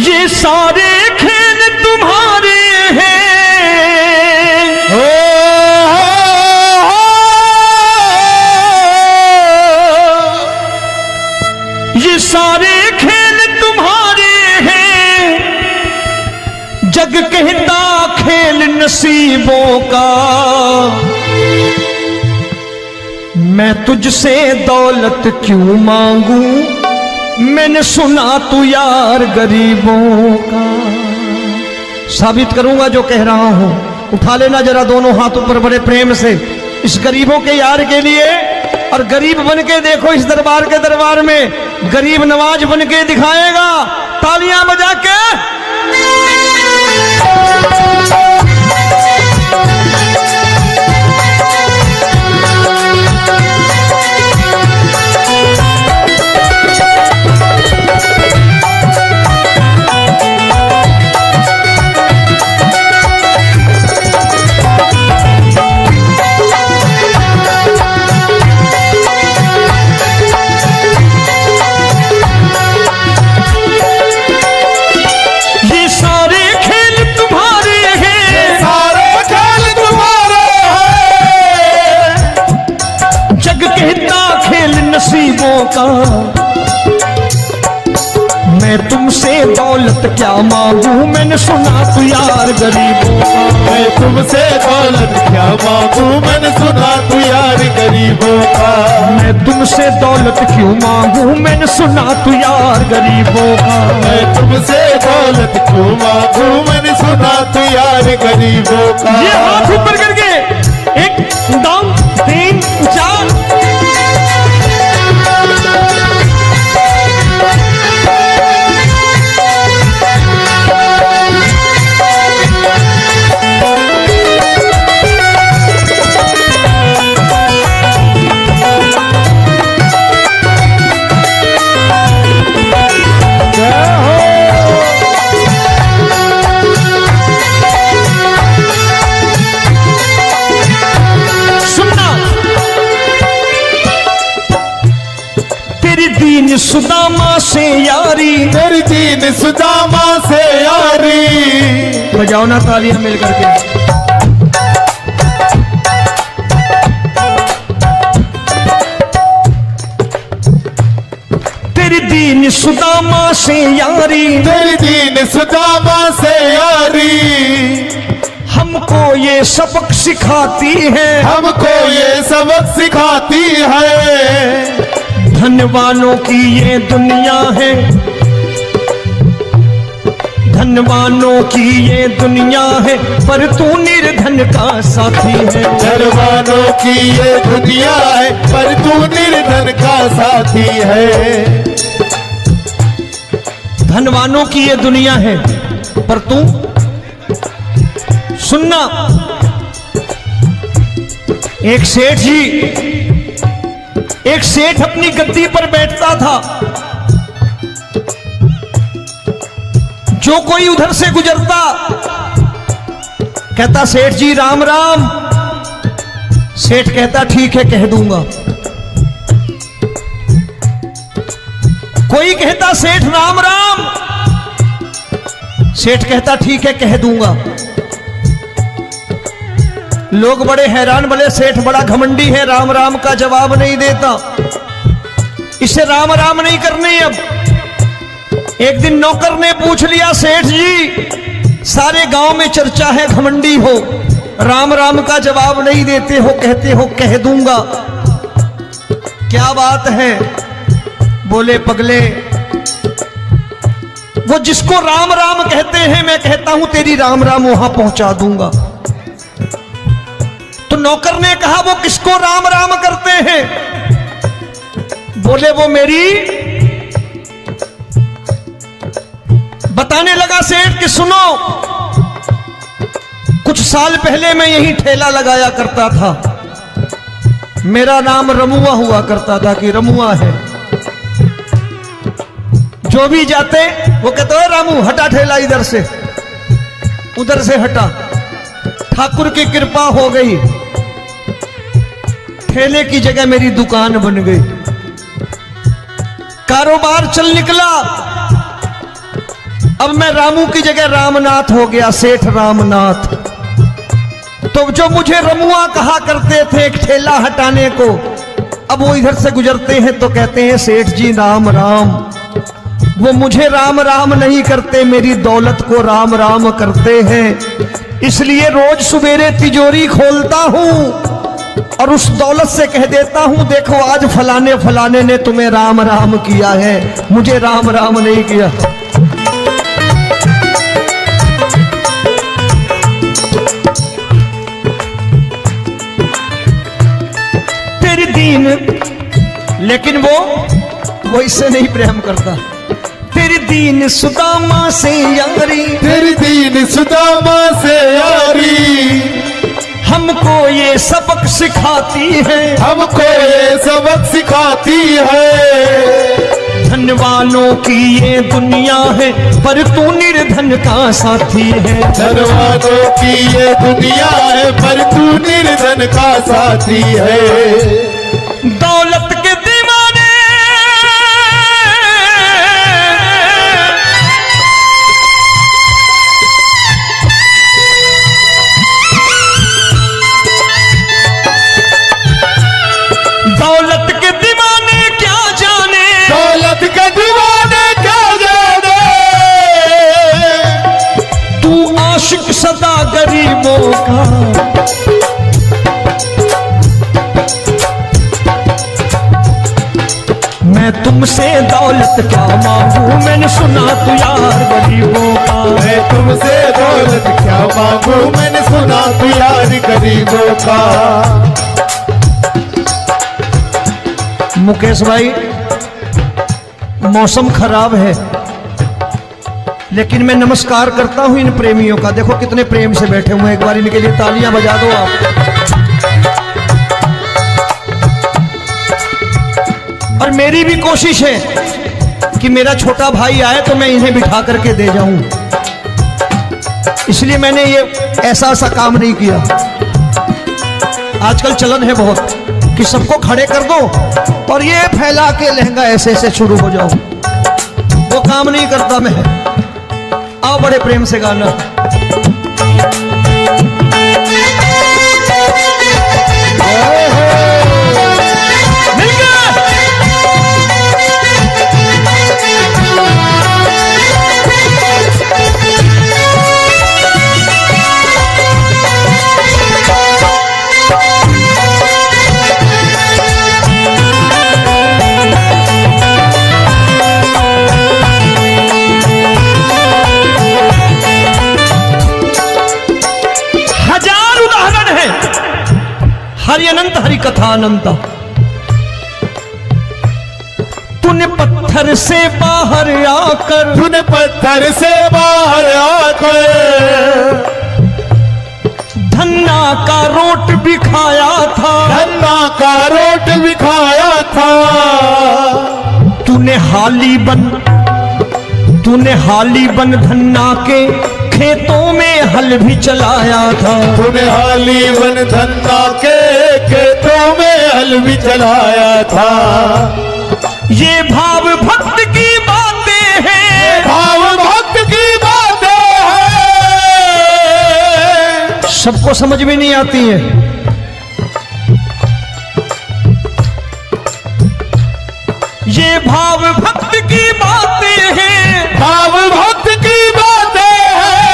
ये सारे खेल तुम्हारे हैं, ये सारे खेल तुम्हारे हैं, जग कहता खेल नसीबों का। मैं तुझसे दौलत क्यों मांगू, मैंने सुना तू यार गरीबों का। साबित करूंगा जो कह रहा हूं। उठा लेना जरा दोनों हाथ ऊपर बड़े प्रेम से इस गरीबों के यार के लिए। और गरीब बन के देखो इस दरबार के दरबार में गरीब नवाज बन के दिखाएगा, तालियां बजा के। नसीबों का मैं तुमसे दौलत क्या मांगू, मैंने सुना तू यार गरीबों का। मैं तुमसे दौलत क्या मांगू, मैंने सुना तू यार गरीबों का। मैं तुमसे दौलत क्यों मांगू, मैंने सुना तू यार गरीबों का। मैं तुमसे दौलत क्यों मांगू, मैंने सुना तू यार गरीबों का। ये हाथ ऊपर करके 1 2 3 4। दीन सुदामा से यारी, तेरी दीन सुदामा से यारी। बजाओ ना तालियां मिल करके। तेरी दीन सुदामा से यारी, तेरी दीन सुदामा से यारी। हमको ये सबक सिखाती है, हमको ये सबक सिखाती है। धनवानों की ये दुनिया है, धनवानों की ये दुनिया है, पर तू निर्धन का साथी है। धनवानों की ये दुनिया है, पर तू निर्धन का साथी है। धनवानों की ये दुनिया है, पर तू सुनना। एक सेठ अपनी गद्दी पर बैठता था। जो कोई उधर से गुजरता कहता सेठ जी राम राम। सेठ कहता ठीक है कह दूंगा। कोई कहता सेठ राम राम। सेठ कहता ठीक है कह दूंगा। लोग बड़े हैरान, बोले सेठ बड़ा घमंडी है, राम राम का जवाब नहीं देता, इसे राम राम नहीं करने। अब एक दिन नौकर ने पूछ लिया सेठ जी सारे गांव में चर्चा है घमंडी हो, राम राम का जवाब नहीं देते हो, कहते हो कह दूंगा, क्या बात है? बोले पगले वो जिसको राम राम कहते हैं मैं कहता हूं तेरी राम राम वहां पहुंचा दूंगा। तो नौकर ने कहा वो किसको राम राम करते हैं? बोले वो मेरी। बताने लगा सेठ कि सुनो, कुछ साल पहले मैं यही ठेला लगाया करता था, मेरा नाम रमुआ हुआ करता था कि रमुआ है। जो भी जाते वो कहते हो रामू हटा ठेला इधर से, उधर से हटा। ठाकुर की कृपा हो गई, ठेले की जगह मेरी दुकान बन गई, कारोबार चल निकला। अब मैं रामू की जगह रामनाथ हो गया, सेठ रामनाथ। तो जो मुझे रमुआ कहा करते थे एक ठेला हटाने को, अब वो इधर से गुजरते हैं तो कहते हैं सेठ जी राम राम। वो मुझे राम राम नहीं करते, मेरी दौलत को राम राम करते हैं। इसलिए रोज सवेरे तिजोरी खोलता हूं और उस दौलत से कह देता हूं, देखो आज फलाने फलाने ने तुम्हें राम राम किया है, मुझे राम राम नहीं किया। तेरी दीन, लेकिन वो इससे नहीं प्रेम करता। तेरी दीन सुदामा से यारी, तेरी दीन सुदामा से यारी, हमको ये सबक सिखाती है, हमको ये सबक सिखाती है। धन वालों की ये दुनिया है, पर तू निर्धन का साथी है। धन वालों की ये दुनिया है, पर तू निर्धन का साथी है। दौलत के दीवाने दौलत के दीवाने क्या जाने, दौलत के दीवाने क्या जाने। तू आशिक सदा गरीबों का। मैं तुमसे दौलत क्या मांगू, मैंने सुना तू यार गरीबों का। मैं तुमसे दौलत क्या मांगू, मैंने सुना तू यार गरीबों का। मुकेश भाई, मौसम खराब है, लेकिन मैं नमस्कार करता हूं इन प्रेमियों का। देखो कितने प्रेम से बैठे हुए हैं, एक बार इनके लिए तालियां बजा दो आप। और मेरी भी कोशिश है कि मेरा छोटा भाई आए तो मैं इन्हें बिठा करके दे जाऊं, इसलिए मैंने ये ऐसा काम नहीं किया। आजकल चलन है बहुत कि सबको खड़े कर दो और ये फैला के लहंगा ऐसे ऐसे शुरू हो जाओ, वो काम नहीं करता मैं। आओ बड़े प्रेम से गाना। हरि अनंत हरि कथा अनंत। तूने पत्थर से बाहर आकर, तूने पत्थर से बाहर आकर धन्ना का रोट भी खाया था, धन्ना का रोट भी खाया था। तूने हाली बन धन्ना के खेतों में हल भी चलाया था। तूने हाली बन धन्ना के खेतों में हल भी चलाया था। ये भाव भक्त की बातें हैं, भाव भक्त की बातें हैं, सबको समझ में नहीं आती है। ये भाव भक्त की बातें हैं, भाव भक्त की बातें हैं।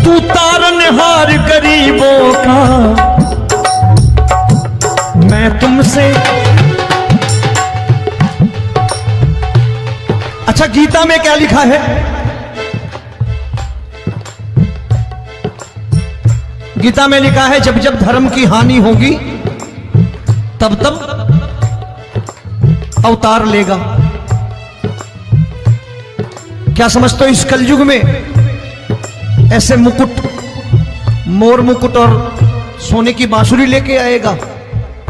तू तारनहार गरीबों का, मैं तुमसे। अच्छा, गीता में क्या लिखा है? गीता में लिखा है जब जब धर्म की हानि होगी तब तब अवतार लेगा। क्या समझते हो, इस कलयुग में ऐसे मुकुट, मोर मुकुट और सोने की बांसुरी लेके आएगा?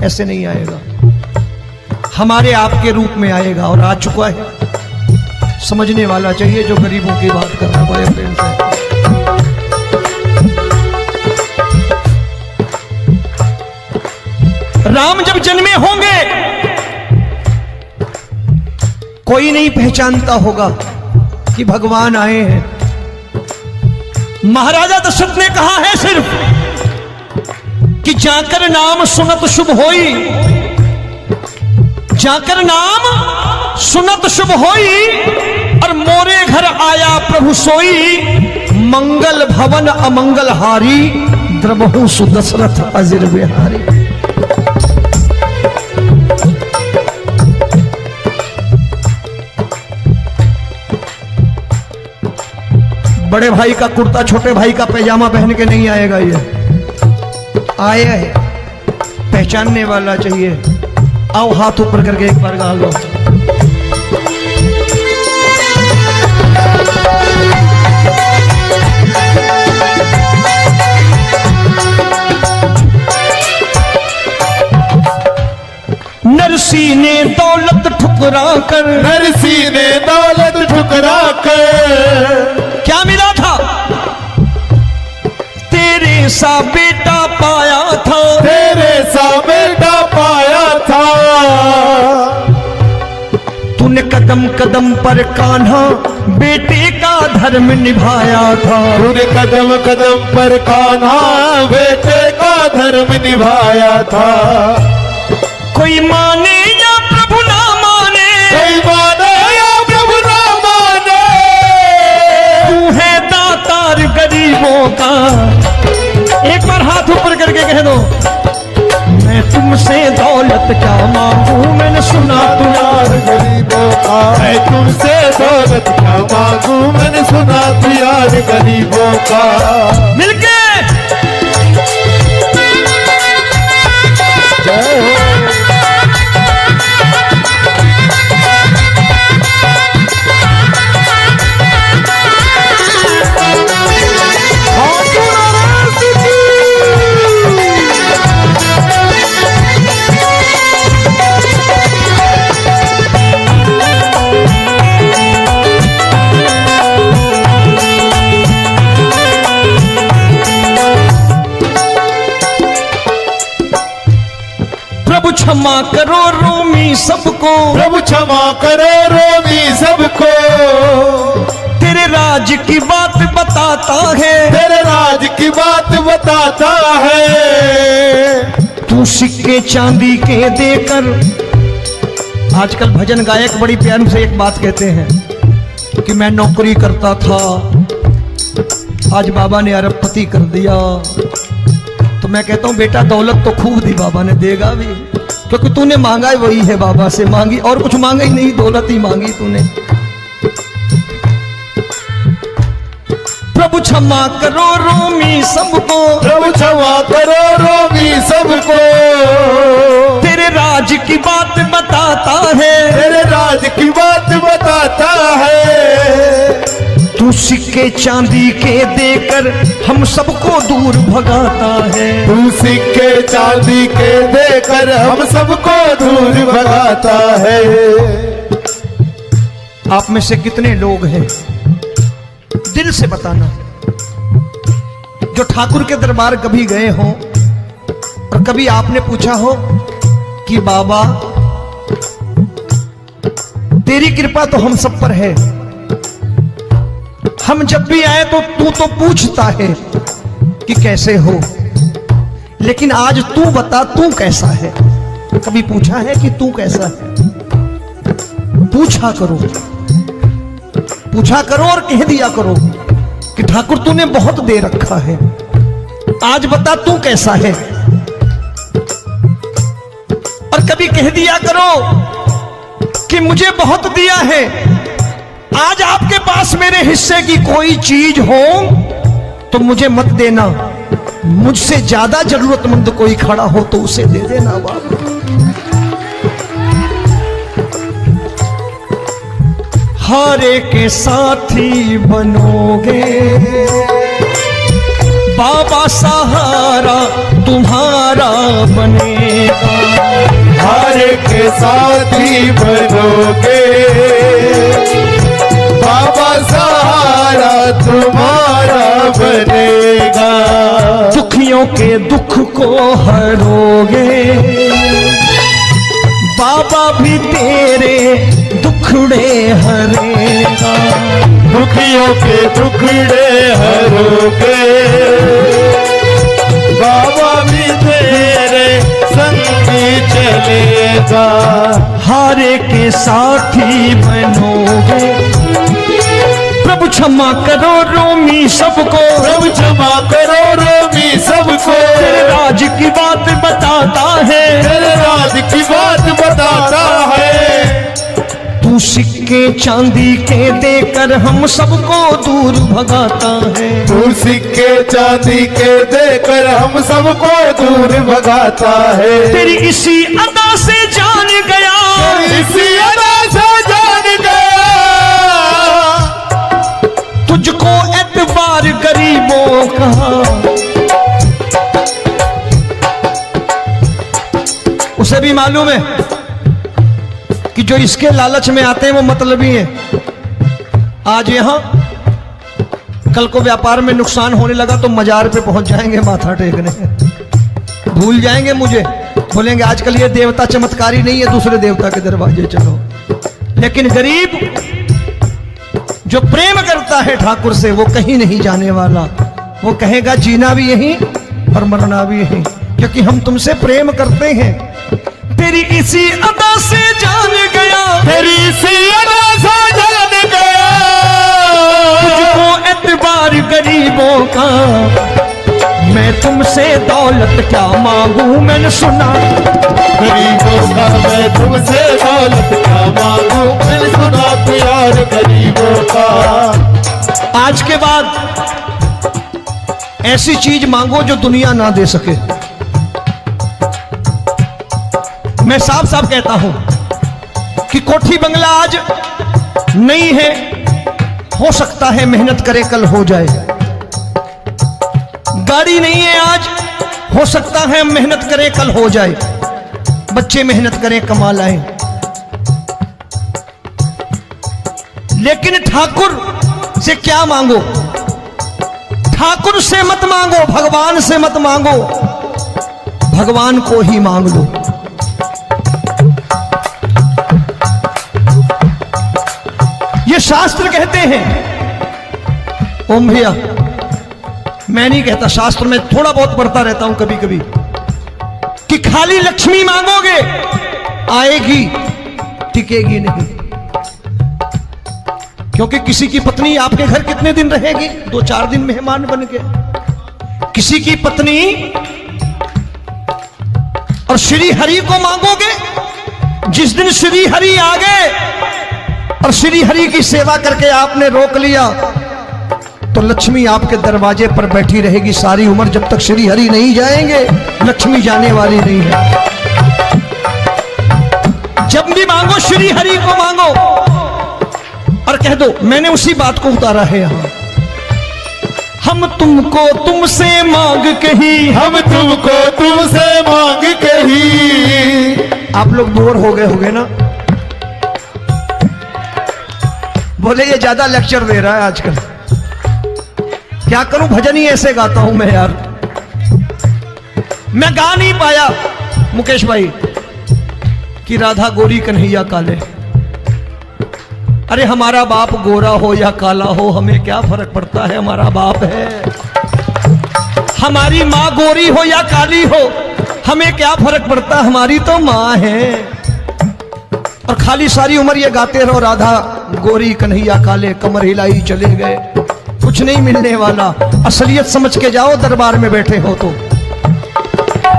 ऐसे नहीं आएगा, हमारे आपके रूप में आएगा और आ चुका है। समझने वाला चाहिए जो गरीबों की बात कर रहा है बड़े प्रेम से। राम जब जन्मे होंगे कोई नहीं पहचानता होगा, कि भगवान आए हैं। महाराजा दशरथ ने कहा है सिर्फ कि जाकर नाम सुनत शुभ होई, जाकर नाम सुनत शुभ होई, और मोरे घर आया प्रभु सोई, मंगल भवन अमंगल हारी, द्रबहु सुदशरथ अजिर बिहारी। बड़े भाई का कुर्ता छोटे भाई का पैजामा पहन के नहीं आएगा, ये आए है पहचानने वाला चाहिए। आओ हाथ ऊपर करके एक बार गा लो। नरसी ने दौलत ठुकरा कर, नरसी ने दौलत ठुकरा कर, क्या मिला था? तेरे सा बेटा पाया था, तेरे सा बेटा पाया था। तूने कदम कदम पर कान्हा बेटे का धर्म निभाया था, तूने कदम कदम पर कान्हा बेटे का धर्म निभाया था। कोई माने या प्रभु ना माने, कोई माने या प्रभु ना माने, तू है दातार गरीबों का। एक बार हाथ ऊपर करके कह दो, मैं तुमसे दौलत क्या मांगू, मैंने सुना तू यार गरीबों का। मैं तुमसे दौलत क्या मांगू, मैंने सुना तू यार गरीबों का। मिलके जय हो। प्रभु क्षमा करो रोमी सबको, प्रभु क्षमा करो रोमी सबको। तेरे राज की बात बताता है, तेरे राज की बात बताता है। तू सिक्के चांदी के देकर। आजकल भजन गायक बड़ी प्यार से एक बात कहते हैं कि मैं नौकरी करता था, आज बाबा ने अरबपति कर दिया। तो मैं कहता हूं बेटा दौलत तो खूब दी बाबा ने, देगा भी, क्योंकि तूने मांगा ही वही है बाबा से, मांगी और कुछ मांगा ही नहीं, दौलत ही मांगी तूने। प्रभु क्षमा करो रोमी सबको, प्रभु क्षमा करो रोमी सबको। तेरे राज की बात बताता है, तेरे राज की बात बताता है। तू सिक्के चांदी के देकर हम सबको दूर भगाता है। तू सिक्के चांदी के देकर हम सबको दूर भगाता है। आप में से कितने लोग हैं, दिल से बताना, जो ठाकुर के दरबार कभी गए हो और कभी आपने पूछा हो कि बाबा तेरी कृपा तो हम सब पर है, हम जब भी आए तो तू तो पूछता है कि कैसे हो, लेकिन आज तू बता तू कैसा है। कभी पूछा है कि तू कैसा है? पूछा करो, पूछा करो और कह दिया करो कि ठाकुर तूने बहुत दे रखा है, आज बता तू कैसा है। और कभी कह दिया करो कि मुझे बहुत दिया है, आज आपके पास मेरे हिस्से की कोई चीज हो तो मुझे मत देना, मुझसे ज्यादा जरूरतमंद कोई खड़ा हो तो उसे दे देना बाबा। हारे के साथी बनोगे बाबा, सहारा तुम्हारा बनेगा। हारे के साथी बनोगे बाबा, सहारा तुम्हारा बनेगा। दुखियों के दुख को हरोगे बाबा, भी तेरे दुखड़े हरेगा। के टुकड़े हरोगे, बाबा भी तेरे संगी चलेगा। हारे के साथी बनोगे, प्रभु क्षमा करो रोमी सबको, प्रभु क्षमा करो रोमी सबको। तेरे राज की बात बताता है, तेरे राज की बात बताता है। तू सिक्के चांदी के देकर हम सबको दूर भगाता है। तू सिक्के चांदी के देकर हम सबको दूर भगाता है। तेरी इसी अदा से जान गया, इसी अदा से जान गया, तुझको एतबार गरीबों का। उसे भी मालूम है कि जो इसके लालच में आते हैं वो मतलबी हैं। आज यहां कल को व्यापार में नुकसान होने लगा तो मजार पे पहुंच जाएंगे माथा टेकने, भूल जाएंगे मुझे, बोलेंगे आजकल ये देवता चमत्कारी नहीं है, दूसरे देवता के दरवाजे चलो। लेकिन गरीब जो प्रेम करता है ठाकुर से वो कहीं नहीं जाने वाला, वो कहेगा जीना भी यहीं और मरना भी यहीं, क्योंकि हम तुमसे प्रेम करते हैं। तेरी इसी अदा से जान गया, तेरी इसी अदा से जान गया, तुझको एतबार गरीबों का। मैं तुमसे दौलत क्या मांगू, मैंने सुना गरीबों का। मैं तुमसे दौलत क्या मांगू, मैंने सुना प्यार गरीबों का। आज के बाद ऐसी चीज मांगो जो दुनिया ना दे सके। मैं साफ साफ कहता हूं कि कोठी बंगला आज नहीं है, हो सकता है मेहनत करे कल हो जाए। गाड़ी नहीं है आज, हो सकता है मेहनत करें कल हो जाए। बच्चे मेहनत करें कमा लाएं, लेकिन ठाकुर से क्या मांगो? ठाकुर से मत मांगो, भगवान से मत मांगो, भगवान को ही मांग लो। ये शास्त्र कहते हैं, ओम भैया मैं नहीं कहता, शास्त्र में थोड़ा बहुत पढ़ता रहता हूं कभी कभी, कि खाली लक्ष्मी मांगोगे आएगी, टिकेगी नहीं। क्योंकि किसी की पत्नी आपके घर कितने दिन रहेगी? 2-4 दिन मेहमान बन के। किसी की पत्नी और श्री हरि को मांगोगे, जिस दिन श्री हरि आ गए और श्री हरि की सेवा करके आपने रोक लिया तो लक्ष्मी आपके दरवाजे पर बैठी रहेगी सारी उम्र। जब तक श्री हरि नहीं जाएंगे लक्ष्मी जाने वाली नहीं है। जब भी मांगो श्री हरि को मांगो और कह दो मैंने उसी बात को उतारा है यहां। हम तुमको तुमसे मांग कही, हम तुमको तुमसे मांग कही। आप लोग बोर हो गए होंगे ना, बोले ये ज्यादा लेक्चर दे रहा है आजकल। क्या करूं, भजन ही ऐसे गाता हूं मैं यार। मैं गा नहीं पाया मुकेश भाई कि राधा गोरी कन्हैया काले। अरे हमारा बाप गोरा हो या काला हो हमें क्या फर्क पड़ता है, हमारा बाप है। हमारी माँ गोरी हो या काली हो हमें क्या फर्क पड़ता, हमारी तो माँ है। और खाली सारी उम्र ये गाते रहो राधा गोरी कन्हैया काले, कमर हिलाई चले गए, कुछ नहीं मिलने वाला। असलियत समझ के जाओ दरबार में बैठे हो तो।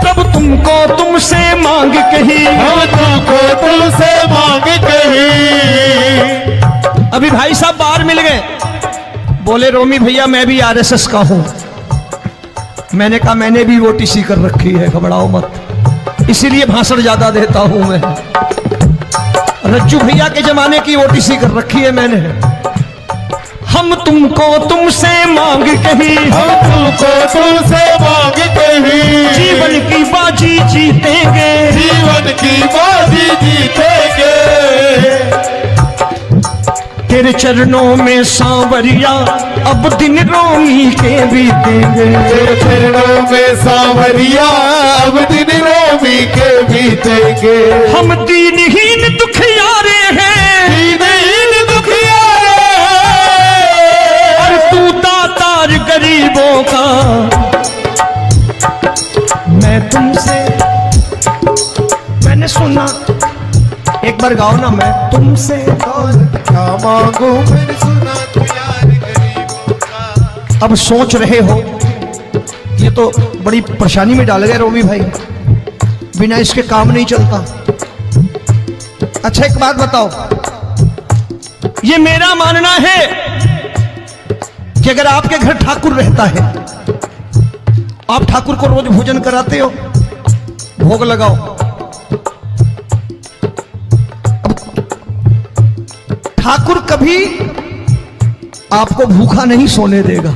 तब तुमको तुमसे मांग कही, हम तुमको तुमसे मांग कही। अभी भाई साहब बाहर मिल गए, बोले रोमी भैया मैं भी आरएसएस का हूं। मैंने कहा मैंने भी ओटीसी कर रखी है, घबराओ मत, इसीलिए भाषण ज्यादा देता हूं मैं। रज्जू भैया के जमाने की ओटीसी कर रखी है मैंने। हम तुमको तुमसे मांग कही, हम तुमको तुमसे मांग कही। जीवन की बाजी जीतेंगे, जीवन की बाजी जीतेंगे। तेरे चरणों में सांवरिया अब दिन रोमी के बीतेंगे। तेरे चरणों में सांवरिया अब दिन रोमी के बीतेंगे। हम दीनहीन दुखियारे हैं, दीनहीन दुखियारे हैं। एक बार गाओ ना, मैं तुमसे दौलत क्या मांगू मैंने सुना तू यार गरीबों का। अब सोच रहे हो ये तो बड़ी परेशानी में डाल गए रोमी भाई, बिना इसके काम नहीं चलता। अच्छा एक बात बताओ, ये मेरा मानना है कि अगर आपके घर ठाकुर रहता है, आप ठाकुर को रोज भोजन कराते हो, भोग लगाओ, अब ठाकुर कभी आपको भूखा नहीं सोने देगा।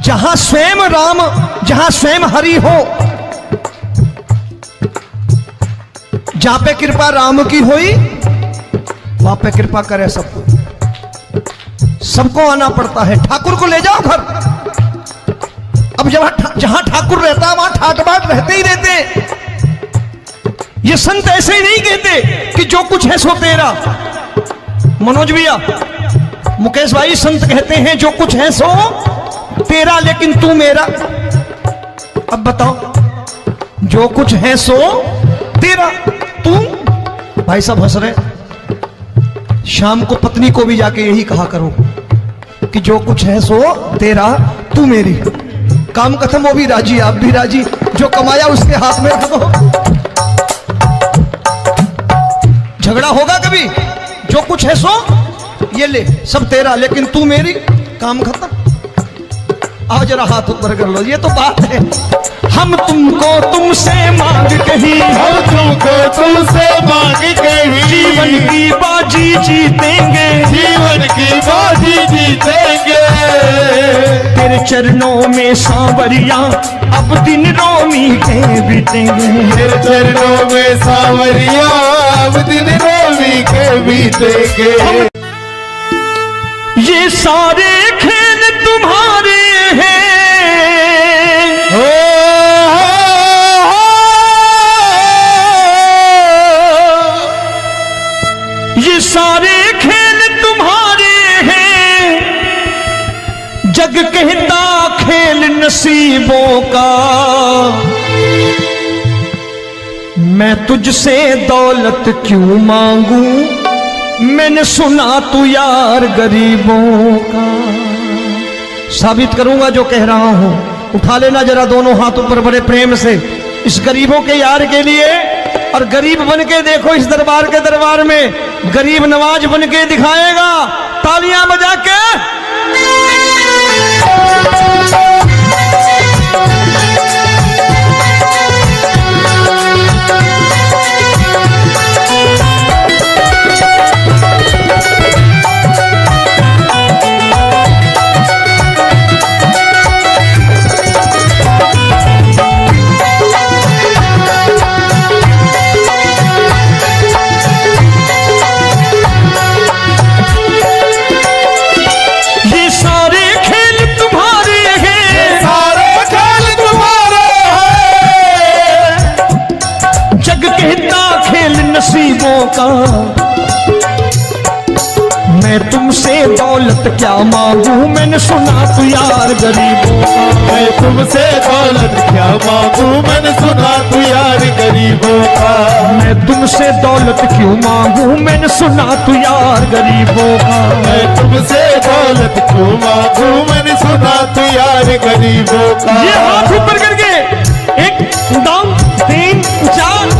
जहां स्वयं राम, जहां स्वयं हरि हो, जहां पे कृपा राम की हुई वहां पे कृपा करे सबको, सबको आना पड़ता है। ठाकुर को ले जाओ घर। अब जहां ठाकुर रहता है वहां ठाट बाट रहते ही रहते। ये संत ऐसे ही नहीं कहते कि जो कुछ है सो तेरा। मनोज भैया, मुकेश भाई, संत कहते हैं जो कुछ है सो तेरा लेकिन तू मेरा। अब बताओ, जो कुछ है सो तेरा, तू। भाई साहब हंस रहे। शाम को पत्नी को भी जाके यही कहा करो कि जो कुछ है सो तेरा, तू मेरी। काम खत्म, वो भी राजी, आप भी राजी। जो कमाया उसके हाथ में रख दो। झगड़ा होगा कभी? जो कुछ है सो ये ले, सब तेरा लेकिन तू मेरी। काम खत्म। आओ जरा हाथ ऊपर कर लो, ये तो बात है। हम तुमको तुमसे मांग कहीं, हम तुमको तुमसे मांग कहीं, जीवन की बाजी जीतेंगे, जीवन की बाजी जीतेंगे। तेरे चरणों में सांवरिया अब दिन रोमी के बीतेंगे। तेरे चरणों में सांवरिया अब दिन रोमी के बीतेंगे। ये सारे खेल तुम्हारे हैं, ये सारे खेल तुम्हारे हैं। जग कहता खेल नसीबों का, मैं तुझसे दौलत क्यों मांगू, मैंने सुना तू यार गरीबों का। साबित करूंगा जो कह रहा हूं। उठा लेना जरा दोनों हाथ ऊपर बड़े प्रेम से इस गरीबों के यार के लिए। और गरीब बन के देखो इस दरबार के दरबार में, गरीब नवाज बन के दिखाएगा, तालियां बजा के। नसीबों का, मैं तुमसे दौलत क्या मांगू, मैंने सुना तू यार गरीबों का। मैं तुमसे दौलत क्या मांगू, मैंने सुना तू यार गरीबों का। मैं तुमसे दौलत क्यों मांगू, मैंने सुना तू यार गरीबों का। मैं तुमसे दौलत क्यों मांगू, मैंने सुना तू यार गरीबों का। ये हाथ ऊपर करके 1 2 3 4।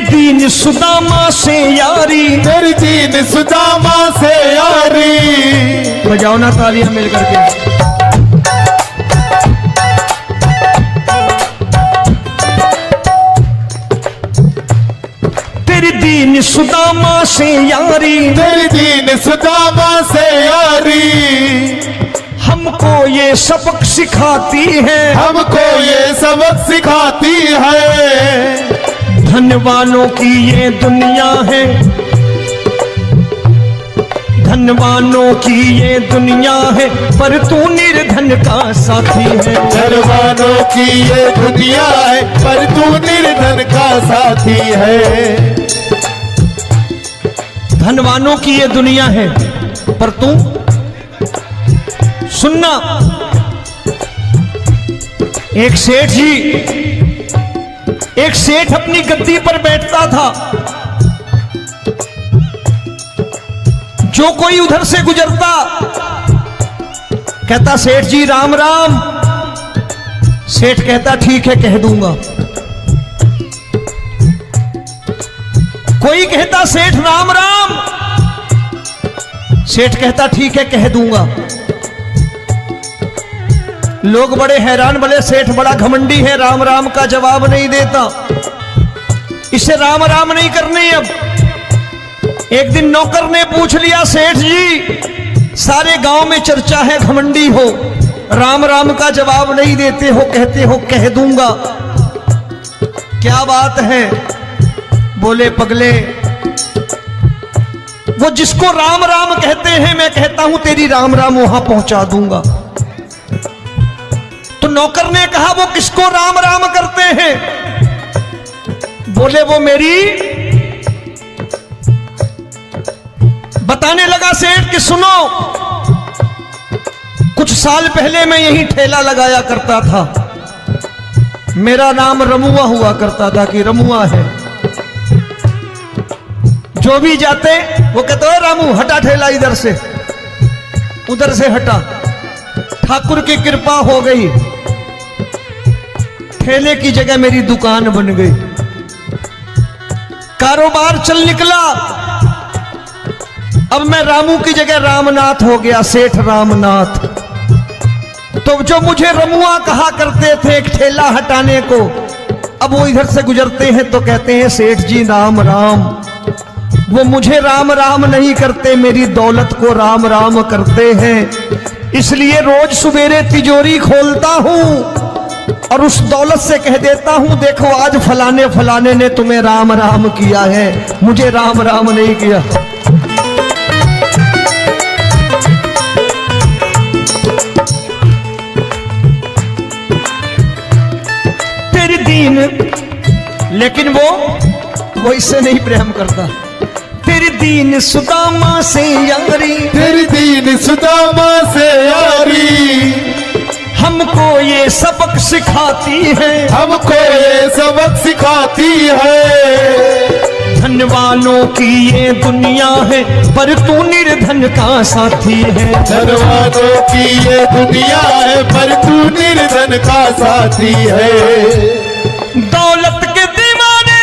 दीन सुदामा से यारी, तेरी दीन सुदामा से यारी। बजाओ ना तालियां मिल करके। तेरी दीन सुदामा से यारी, तेरी दीन सुदामा से यारी। हम हमको ये सबक सिखाती है, हमको ये सबक सिखाती है। धनवानों की ये दुनिया है, धनवानों की ये दुनिया है, पर तू निर्धन का साथी है। धनवानों की ये दुनिया है, पर तू निर्धन का साथी है। धनवानों की ये दुनिया है, पर तू सुनना। एक सेठ जी, एक सेठ अपनी गद्दी पर बैठता था। जो कोई उधर से गुजरता कहता सेठ जी राम राम। सेठ कहता ठीक है कह दूंगा। कोई कहता सेठ राम राम। सेठ कहता ठीक है कह दूंगा। लोग बड़े हैरान, बोले सेठ बड़ा घमंडी है, राम राम का जवाब नहीं देता, इसे राम राम नहीं करने। अब एक दिन नौकर ने पूछ लिया सेठ जी सारे गांव में चर्चा है घमंडी हो, राम राम का जवाब नहीं देते हो, कहते हो कह दूंगा, क्या बात है? बोले पगले वो जिसको राम राम कहते हैं मैं कहता हूं तेरी राम राम वहां पहुंचा दूंगा। तो नौकर ने कहा वो किसको राम राम करते हैं? बोले वो मेरी। बताने लगा सेठ कि सुनो, कुछ साल पहले मैं यही ठेला लगाया करता था, मेरा नाम रमुआ हुआ करता था कि रमुआ है। जो भी जाते वो कहते हो रामू हटा ठेला इधर से, उधर से हटा। ठाकुर की कृपा हो गई, ठेले की जगह मेरी दुकान बन गई, कारोबार चल निकला। अब मैं रामू की जगह रामनाथ हो गया, सेठ रामनाथ। तो जो मुझे रमुआ कहा करते थे एक ठेला हटाने को, अब वो इधर से गुजरते हैं तो कहते हैं सेठ जी राम राम। वो मुझे राम राम नहीं करते, मेरी दौलत को राम राम करते हैं। इसलिए रोज सवेरे तिजोरी खोलता हूं और उस दौलत से कह देता हूं देखो आज फलाने फलाने ने तुम्हें राम राम किया है, मुझे राम राम नहीं किया। तेरी दीन, लेकिन वो इससे नहीं प्रेम करता। तेरी दीन सुदामा से यारी, तेरी दीन सुदामा से यारी, हमको ये सबक सिखाती है, हमको ये सबक सिखाती है। धनवानों की ये दुनिया है, पर तू निर्धन का साथी है। धनवानों की ये दुनिया है, पर तू निर्धन का साथी है। दौलत के दीवाने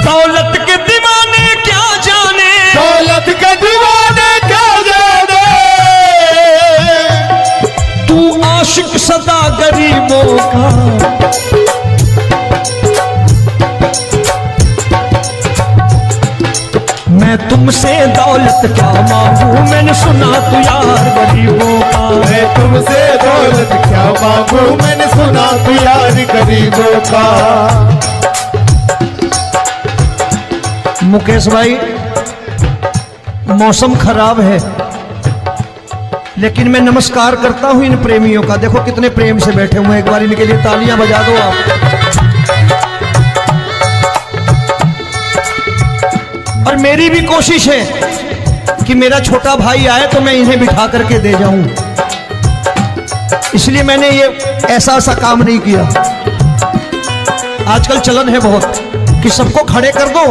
दौलत के दीवाने क्या जाने, दौलत के दीवाने क्या जाने, तू आशिक सदा गरीबों का। मैं तुमसे दौलत क्या मांगू, मैंने सुना तू यार गरीबों का। मैं तुमसे दौलत क्या मांगू, मैंने सुना तू यार गरीबों का। मुकेश भाई मौसम खराब है, लेकिन मैं नमस्कार करता हूं इन प्रेमियों का। देखो कितने प्रेम से बैठे हुए हैं, एक बार इनके लिए तालियां बजा दो आप। और मेरी भी कोशिश है कि मेरा छोटा भाई आए तो मैं इन्हें बिठा करके दे जाऊं, इसलिए मैंने ये ऐसा काम नहीं किया। आजकल चलन है बहुत कि सबको खड़े कर दो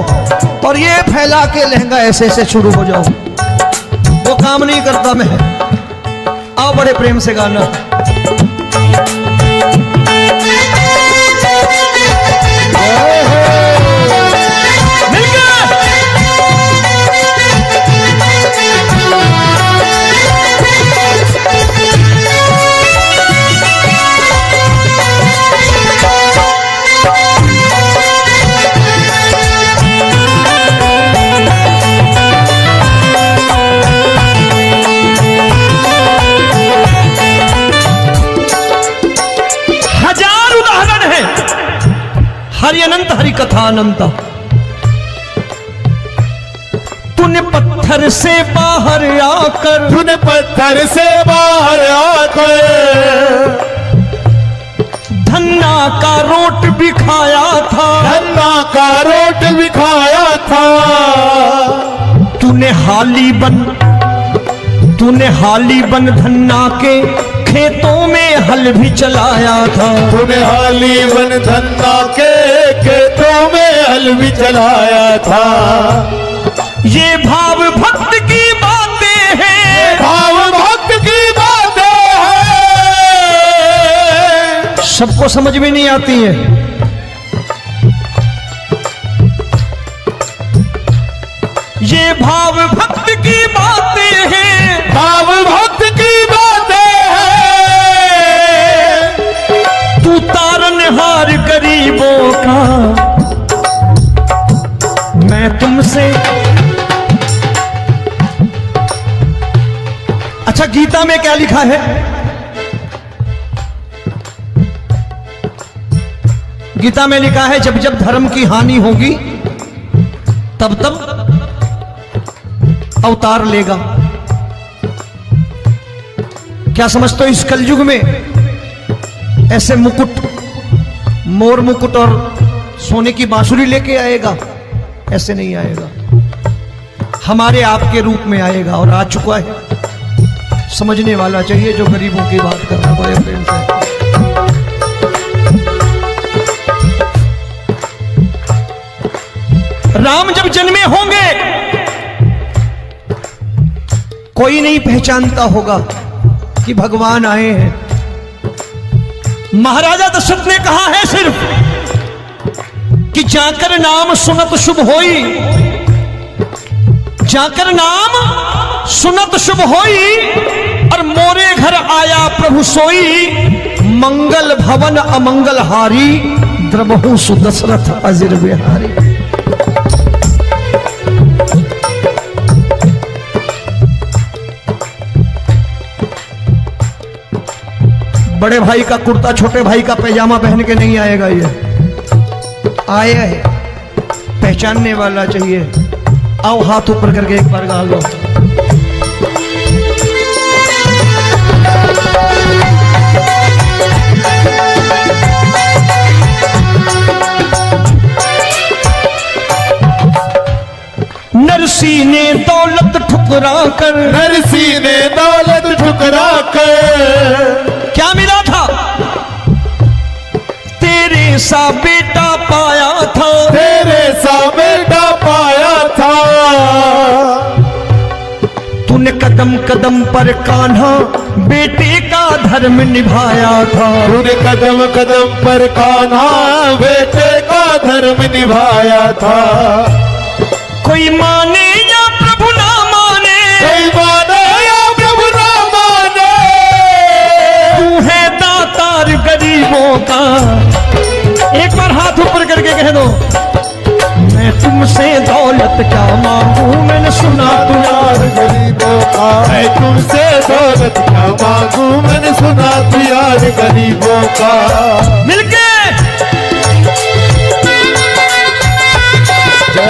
और ये फैला के लहंगा ऐसे ऐसे शुरू हो जाओ, वो काम नहीं करता मैं। आओ बड़े प्रेम से गाना। कथा अनंता। तूने पत्थर से बाहर आकर, तूने पत्थर से बाहर आकर धन्ना का रोट भी खाया था, धन्ना का रोट भी खाया था। तूने हाली बन धन्ना के खेतों में हल भी चलाया था। तूने हाली बन धन्ना के खेतों में हल भी चलाया था। ये भाव भक्त की बातें हैं, भाव भक्त की बातें हैं। सबको समझ में नहीं आती है। ये भाव भक्त की बातें हैं, भाव भक्त की बातें हैं। तू तारनहार गरीबों का, मैं तुमसे। अच्छा, गीता में क्या लिखा है? गीता में लिखा है जब जब धर्म की हानि होगी तब तब अवतार लेगा। क्या समझते हो इस कलयुग में ऐसे मुकुट, मोर मुकुट और सोने की बांसुरी लेके आएगा? ऐसे नहीं आएगा, हमारे आपके रूप में आएगा और आ चुका है। समझने वाला चाहिए जो गरीबों की बात कर रहा बड़े प्रेम से। राम जब जन्मे होंगे कोई नहीं पहचानता होगा कि भगवान आए हैं। महाराजा दशरथ ने कहा है सिर्फ कि जाकर नाम सुनत शुभ होई, जाकर नाम सुनत शुभ होई, और मोरे घर आया प्रभु सोई, मंगल भवन अमंगल हारी, द्रबहु सुदशरथ अजिर बिहारी। बड़े भाई का कुर्ता छोटे भाई का पैजामा पहन के नहीं आएगा, ये आया है, पहचानने वाला चाहिए। आओ हाथ ऊपर करके एक बार गा लो। नरसी ने दौलत ठुकरा कर, नरसी ने दौलत ठुकरा कर क्या मिला था? तेरे सा बेटा पाया था, तेरे सा बेटा पाया था। तूने कदम कदम पर कान्हा बेटे का धर्म निभाया था। तूने कदम कदम पर कान्हा बेटे का धर्म निभाया था। कोई माने या प्रभु ना माने, कोई माने या प्रभु ना माने, तू है दातार गरीबों का। एक बार हाथ ऊपर करके कह दो, मैं तुमसे दौलत क्या मांगू, मैंने सुना तू यार गरीबों का। मैं तुमसे दौलत क्या मांगू, मैंने सुना तू यार गरीबों का। मिलके जय हो।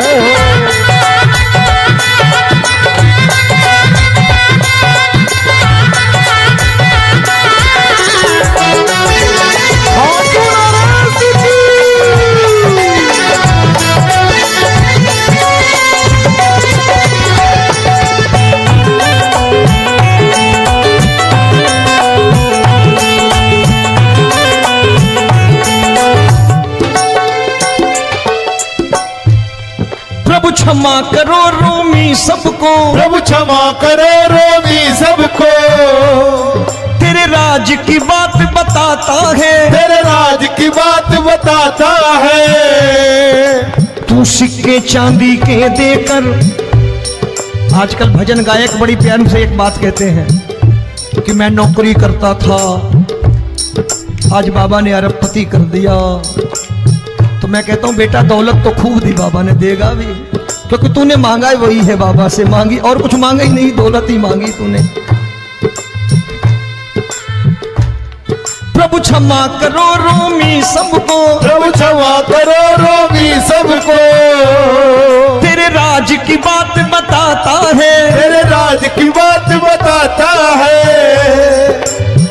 प्रभु क्षमा करो रोमी सबको, प्रभु क्षमा करो रोमी सबको। तेरे राज की बात बताता है, तेरे राज की बात बताता है। तू सिक्के चांदी के देकर। आजकल भजन गायक बड़ी प्यार से एक बात कहते हैं कि मैं नौकरी करता था, आज बाबा ने अरबपति कर दिया। तो मैं कहता हूं बेटा दौलत तो खूब दी बाबा ने, देगा भी, क्योंकि तूने मांगा है वही है बाबा से मांगी, और कुछ मांगा ही नहीं, दौलत ही मांगी तूने। प्रभु क्षमा करो रोमी सबको, प्रभु क्षमा करो रोमी सबको। तेरे राज की बात बताता है, तेरे राज की बात बताता है।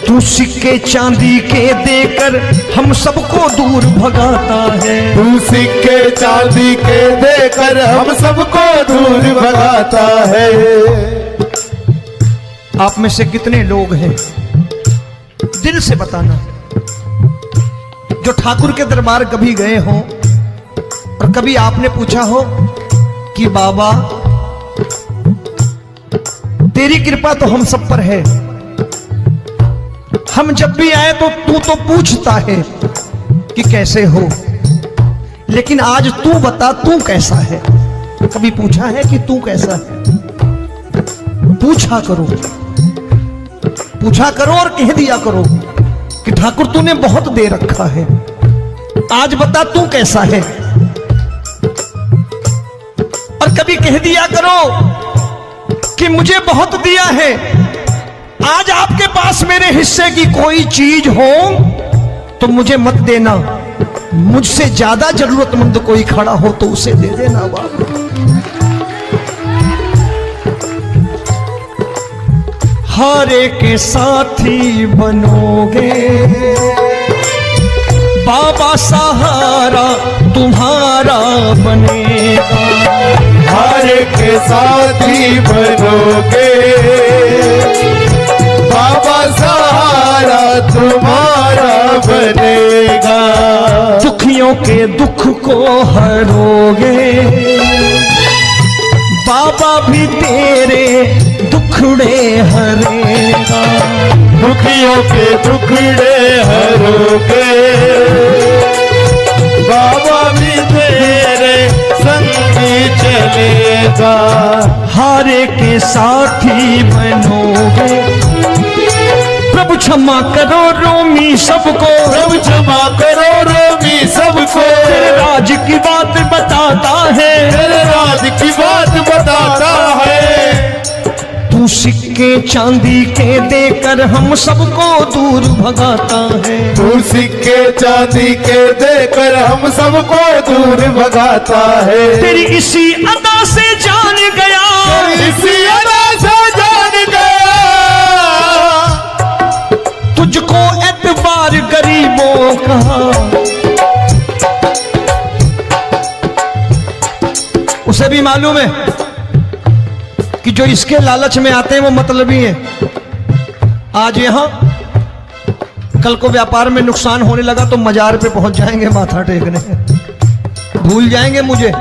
तू सिक्के चांदी के देकर हम सबको दूर भगाता है। तू सिक्के चांदी के देकर हम सबको दूर भगाता है। आप में से कितने लोग हैं, दिल से बताना, जो ठाकुर के दरबार कभी गए हो और कभी आपने पूछा हो कि बाबा तेरी कृपा तो हम सब पर है, हम जब भी आए तो तू तो पूछता है कि कैसे हो, लेकिन आज तू बता तू कैसा है। कभी पूछा है कि तू कैसा है? पूछा करो, पूछा करो और कह दिया करो कि ठाकुर तूने बहुत दे रखा है, आज बता तू कैसा है। और कभी कह दिया करो कि मुझे बहुत दिया है, आज आपके पास मेरे हिस्से की कोई चीज हो तो मुझे मत देना, मुझसे ज्यादा जरूरतमंद कोई खड़ा हो तो उसे दे देना बाबा। हारे के साथी बनोगे बाबा, सहारा तुम्हारा बनेगा। हारे के साथी बनोगे बाबा, सहारा तुम्हारा बनेगा। दुखियों के दुख को हरोगे बाबा, भी तेरे दुखड़े हरेगा। दुखियों के दुखड़े हरोगे बाबा, भी तेरे संगी चलेगा। हारे के साथी बनोगे, प्रभु क्षमा करो रोमी सबको, प्रभु क्षमा करो रोमी सबको। तेरे राज की बात बताता है, तेरे राज की बात बताता है। तू सिक्के चांदी के देकर हम सबको दूर भगाता है। तू सिक्के चांदी के देकर हम सबको दूर भगाता है। तेरी इसी अदा से जान गया, इसी अदा से जान गया, तुझको एतबार गरीबों का। उसे भी मालूम है कि जो इसके लालच में आते हैं वो मतलबी हैं। आज यहां कल को व्यापार में नुकसान होने लगा तो मजार पे पहुंच जाएंगे माथा टेकने, भूल जाएंगे मुझे,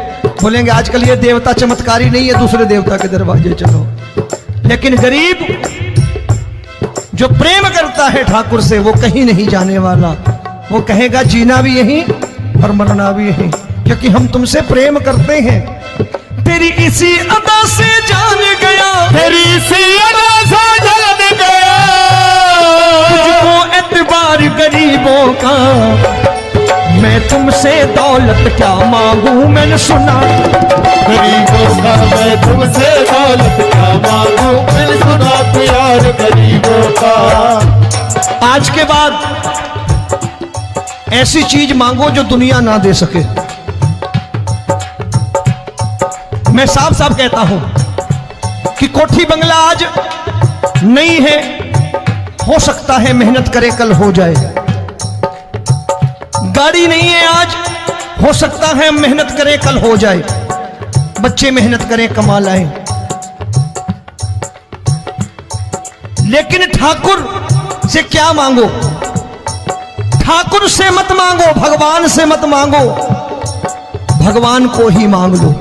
बोलेंगे आजकल ये देवता चमत्कारी नहीं है, दूसरे देवता के दरवाजे चलो। लेकिन गरीब जो प्रेम करता है ठाकुर से वो कहीं नहीं जाने वाला, वो कहेगा जीना भी यहीं और मरना भी यहीं, क्योंकि हम तुमसे प्रेम करते हैं। तेरी इसी अदा से जान गया, तेरी इसी अदा से जान गया, तुझको एतबार गरीबों का। मैं तुमसे दौलत क्या मांगू, मैंने सुना गरीबों का। मैं तुमसे दौलत क्या मांगू, मैंने सुना प्यार गरीबों का। आज के बाद ऐसी चीज मांगो जो दुनिया ना दे सके। मैं साफ साफ कहता हूं कि कोठी बंगला आज नहीं है, हो सकता है मेहनत करे कल हो जाए। गाड़ी नहीं है आज, हो सकता है मेहनत करे कल हो जाए। बच्चे मेहनत करें कमा लाएं, लेकिन ठाकुर से क्या मांगो? ठाकुर से मत मांगो, भगवान से मत मांगो, भगवान को ही मांग लो।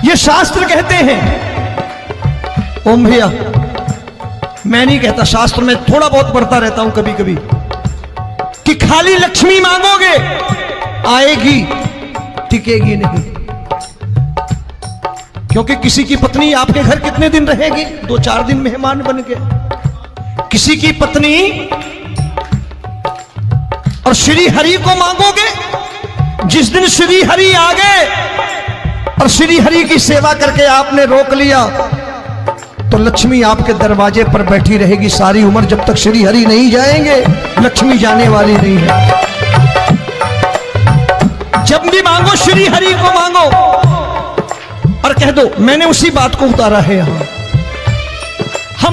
ये शास्त्र कहते हैं। ओम भैया, मैं नहीं कहता, शास्त्र में थोड़ा बहुत पढ़ता रहता हूं कभी कभी, कि खाली लक्ष्मी मांगोगे आएगी, टिकेगी नहीं। क्योंकि किसी की पत्नी आपके घर कितने दिन रहेगी? 2-4 दिन मेहमान बन के। किसी की पत्नी और श्री हरि को मांगोगे, जिस दिन श्री हरि आ गए और श्री हरि की सेवा करके आपने रोक लिया, तो लक्ष्मी आपके दरवाजे पर बैठी रहेगी सारी उम्र, जब तक श्री हरि नहीं जाएंगे लक्ष्मी जाने वाली नहीं है। जब भी मांगो श्री हरि को मांगो और कह दो मैंने उसी बात को उतारा है यहां।